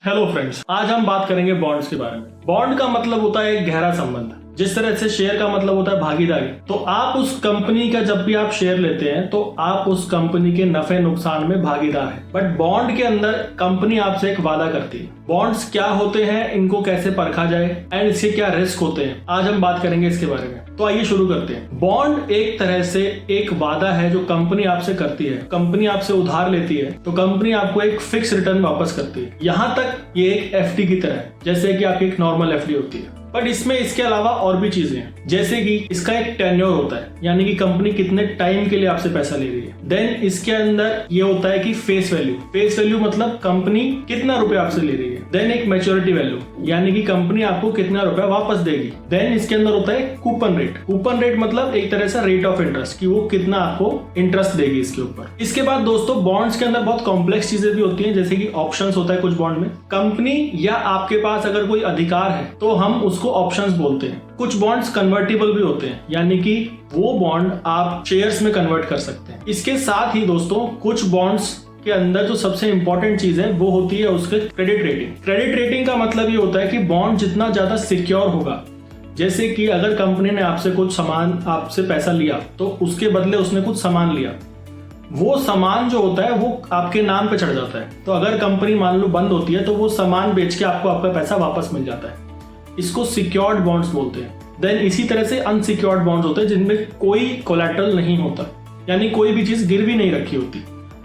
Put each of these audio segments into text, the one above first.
Hello friends, आज हम बात करेंगे बॉन्ड्स के बारे में। बॉन्ड का मतलब होता है एक गहरा संबंध। जिस तरह से शेयर का मतलब होता है भागीदारी, तो आप उस कंपनी का जब भी आप शेयर लेते हैं तो आप उस कंपनी के नफे नुकसान में भागीदार हैं। बट बॉन्ड के अंदर कंपनी आपसे एक वादा करती है। बॉन्ड्स क्या होते हैं, इनको कैसे परखा जाए एंड इसके क्या रिस्क होते हैं, आज हम बात करेंगे इसके बारे में। तो आइए शुरू करते हैं। बॉन्ड एक तरह से एक वादा है जो कंपनी आपसे करती है। कंपनी आपसे उधार लेती है तो कंपनी आपको एक फिक्स रिटर्न वापस करती है। यहाँ तक ये एक एफडी की तरह है, जैसे कि आपकी एक नॉर्मल एफडी होती है। बट इसमें इसके अलावा और भी चीजें हैं, जैसे कि इसका एक टेन्योर होता है, यानी कि कंपनी कितने टाइम के लिए आपसे पैसा ले रही है। देन इसके अंदर ये होता है कि फेस वैल्यू। फेस वैल्यू मतलब कंपनी कितना रुपए आपसे ले रही है। देन एक मैच्योरिटी वैल्यू, यानी कि कंपनी आपको कितना रुपया वापस देगी। देन इसके अंदर होता है कूपन रेट। कूपन रेट मतलब एक तरह से रेट ऑफ इंटरेस्ट, कि वो कितना आपको इंटरेस्ट देगी इसके ऊपर। इसके बाद दोस्तों बॉन्ड्स के अंदर बहुत कॉम्प्लेक्स चीजें भी होती हैं, जैसे कि ऑप्शंस होता है कुछ बॉन्ड में। कंपनी या आपके पास अगर कोई अधिकार है तो हम उसको ऑप्शंस बोलते हैं। कुछ बॉन्ड्स कन्वर्टिबल भी होते हैं, यानी कि वो बॉन्ड आप शेयर्स में कन्वर्ट कर सकते हैं। इसके साथ ही दोस्तों कुछ बॉन्ड्स के अंदर जो सबसे इंपॉर्टेंट चीज है वो होती है उसके क्रेडिट रेटिंग। क्रेडिट रेटिंग का मतलब ये होता है कि बॉन्ड जितना ज्यादा सिक्योर होगा, जैसे कि अगर कंपनी ने आपसे कुछ सामान, आपसे पैसा लिया तो उसके बदले उसने कुछ सामान लिया, वो सामान जो होता है वो आपके नाम पे चढ़ जाता है। तो अगर कंपनी मान लो बंद होती है तो वो सामान बेच के आपको आपका पैसा वापस मिल जाता है। इसको सिक्योर्ड बॉन्ड्स बोलते हैं। देन इसी तरह से अनसिक्योर्ड बॉन्ड्स होते हैं जिनमें कोई कोलैटरल नहीं होता, यानी कोई भी चीज गिरवी नहीं रखी होती।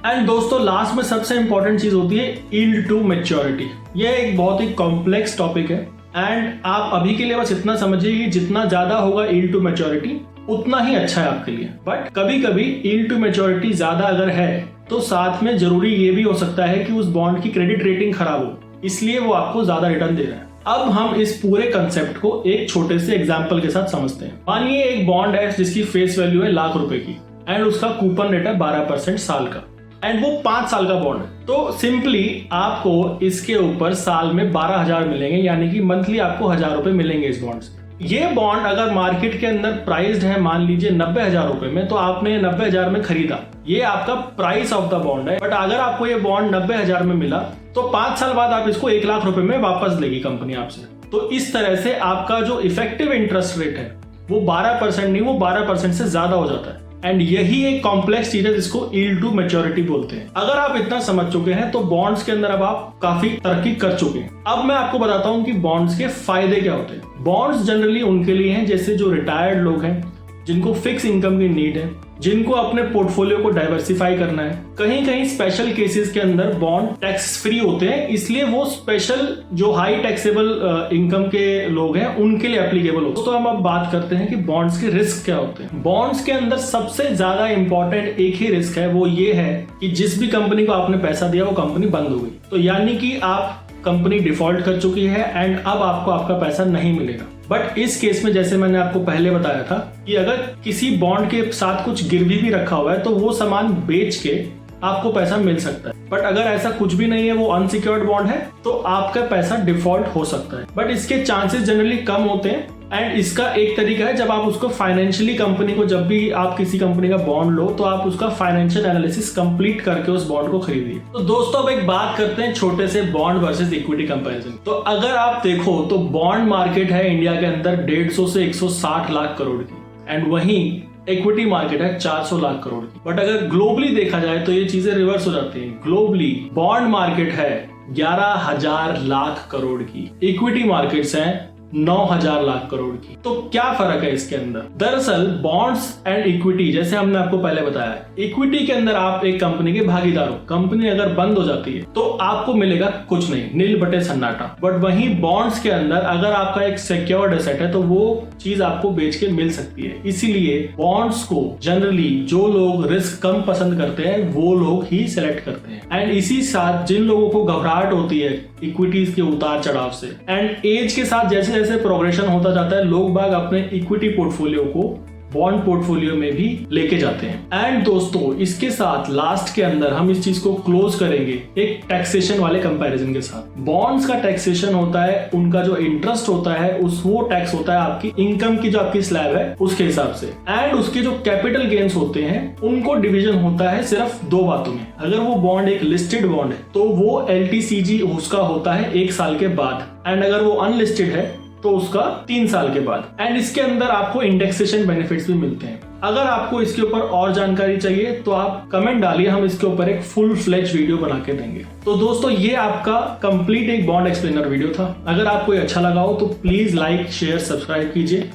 एंड दोस्तों लास्ट में सबसे इंपॉर्टेंट चीज होती है यील्ड टू मैच्योरिटी। यह एक बहुत ही कॉम्प्लेक्स टॉपिक है एंड आप अभी के लिए बस इतना समझिए कि जितना ज्यादा होगा यील्ड टू मैच्योरिटी उतना ही अच्छा है आपके लिए। बट कभी कभी यील्ड टू मैच्योरिटी ज्यादा अगर है तो साथ में जरूरी ये भी हो सकता है कि उस बॉन्ड की क्रेडिट रेटिंग खराब हो, इसलिए वो आपको ज्यादा रिटर्न दे रहा है। अब हम इस पूरे कंसेप्ट को एक छोटे से एग्जांपल के साथ समझते हैं। मानिए एक बॉन्ड है जिसकी फेस वैल्यू है लाख रुपए की एंड उसका कूपन रेट है 12% साल का, एंड वो 5 साल का बॉन्ड है। तो सिंपली आपको इसके ऊपर साल में 12,000 मिलेंगे, यानी कि मंथली आपको 1,000 रुपए मिलेंगे इस बॉन्ड से। ये बॉन्ड अगर मार्केट के अंदर प्राइस्ड है मान लीजिए 90,000 रुपए में, तो आपने 90,000 में खरीदा, ये आपका प्राइस ऑफ द बॉन्ड है। बट अगर आपको ये बॉन्ड 90,000 में मिला तो 5 साल बाद आप इसको 1 लाख रुपए में वापस लेगी कंपनी आपसे। तो इस तरह से आपका जो इफेक्टिव इंटरेस्ट रेट है वो 12% नहीं, वो 12% से ज्यादा हो जाता है। एंड यही एक कॉम्प्लेक्स चीज है जिसको यील्ड टू मैच्योरिटी बोलते हैं। अगर आप इतना समझ चुके हैं तो बॉन्ड्स के अंदर अब आप काफी तरक्की कर चुके हैं। अब मैं आपको बताता हूं कि बॉन्ड्स के फायदे क्या होते हैं। बॉन्ड्स जनरली उनके लिए हैं जैसे जो रिटायर्ड लोग हैं, जिनको फिक्स इनकम की नीड है, जिनको अपने पोर्टफोलियो को डाइवर्सिफाई करना है। कहीं कहीं स्पेशल केसेस के अंदर बॉन्ड टैक्स फ्री होते हैं, इसलिए वो स्पेशल जो हाई टैक्सेबल इनकम के लोग हैं उनके लिए एप्लीकेबल होते हैं। तो हम अब बात करते हैं कि बॉन्ड्स के रिस्क क्या होते हैं। बॉन्ड्स के अंदर सबसे ज्यादा इंपॉर्टेंट एक ही रिस्क है, वो ये है कि जिस भी कंपनी को आपने पैसा दिया वो कंपनी बंद हो गई, तो यानी कि आप कंपनी डिफॉल्ट कर चुकी है एंड अब आपको आपका पैसा नहीं मिलेगा। बट इस केस में जैसे मैंने आपको पहले बताया था कि अगर किसी बॉन्ड के साथ कुछ गिरवी भी रखा हुआ है तो वो सामान बेच के आपको पैसा मिल सकता है। बट अगर ऐसा कुछ भी नहीं है, वो अनसिक्योर्ड बॉन्ड है, तो आपका पैसा डिफॉल्ट हो सकता है। बट इसके चांसेस जनरली कम होते हैं। एंड इसका एक तरीका है, जब आप उसको फाइनेंशियली कंपनी को, जब भी आप किसी कंपनी का बॉन्ड लो तो आप उसका फाइनेंशियल एनालिसिस कंप्लीट करके उस बॉन्ड को खरीदिए। तो दोस्तों अब एक बात करते हैं छोटे से बॉन्ड वर्सेस इक्विटी कंपैरिजन। तो अगर आप देखो तो बॉन्ड मार्केट है इंडिया के अंदर 150 से 160 लाख करोड़ की, एंड वहीं इक्विटी मार्केट है 400 लाख करोड़ की। बट अगर ग्लोबली देखा जाए तो ये चीजें रिवर्स हो जाती हैं। ग्लोबली बॉन्ड मार्केट है 11,000 लाख करोड़ की, इक्विटी मार्केट्स हैं 9,000 लाख करोड़ की। तो क्या फर्क है इसके अंदर? दरअसल बॉन्ड्स एंड इक्विटी, जैसे हमने आपको पहले बताया, इक्विटी के अंदर आप एक कंपनी के भागीदार हो। कंपनी अगर बंद हो जाती है तो आपको मिलेगा कुछ नहीं, नील बटे सन्नाटा। बट वहीं बॉन्ड्स के अंदर अगर आपका एक सिक्योर्ड एसेट है तो वो चीज आपको बेच के मिल सकती है। इसीलिए बॉन्ड्स को जनरली जो लोग रिस्क कम पसंद करते हैं वो लोग ही सेलेक्ट करते हैं। एंड इसी साथ जिन लोगों को घबराहट होती है इक्विटीज के उतार चढ़ाव से, एंड एज के साथ जैसे जैसे प्रोग्रेशन होता जाता है, लोग बाग अपने इक्विटी पोर्टफोलियो को बॉन्ड पोर्टफोलियो में भी लेके जाते हैं। एंड दोस्तों इसके साथ लास्ट के अंदर हम इस चीज को क्लोज करेंगे एक टैक्सेशन वाले कंपैरिजन के साथ। बॉन्ड्स का टैक्सेशन होता है, उनका जो इंटरेस्ट होता है उस वो टैक्स होता है आपकी इनकम की जो आपकी स्लैब है उसके हिसाब से। एंड उसके जो कैपिटल गेन्स होते हैं उनको डिवीजन होता है सिर्फ दो बातों में। अगर वो बॉन्ड एक लिस्टेड बॉन्ड है तो वो LTCG उसका होता है 1 साल के बाद, एंड अगर वो अनलिस्टेड है तो उसका 3 साल के बाद। एंड इसके अंदर आपको इंडेक्सेशन बेनिफिट्स भी मिलते हैं। अगर आपको इसके ऊपर और जानकारी चाहिए तो आप कमेंट डालिए, हम इसके ऊपर एक फुल फ्लेज वीडियो बना के देंगे। तो दोस्तों ये आपका कंप्लीट एक बॉन्ड एक्सप्लेनर वीडियो था। अगर आपको ये अच्छा लगा हो तो प्लीज लाइक शेयर सब्सक्राइब कीजिए।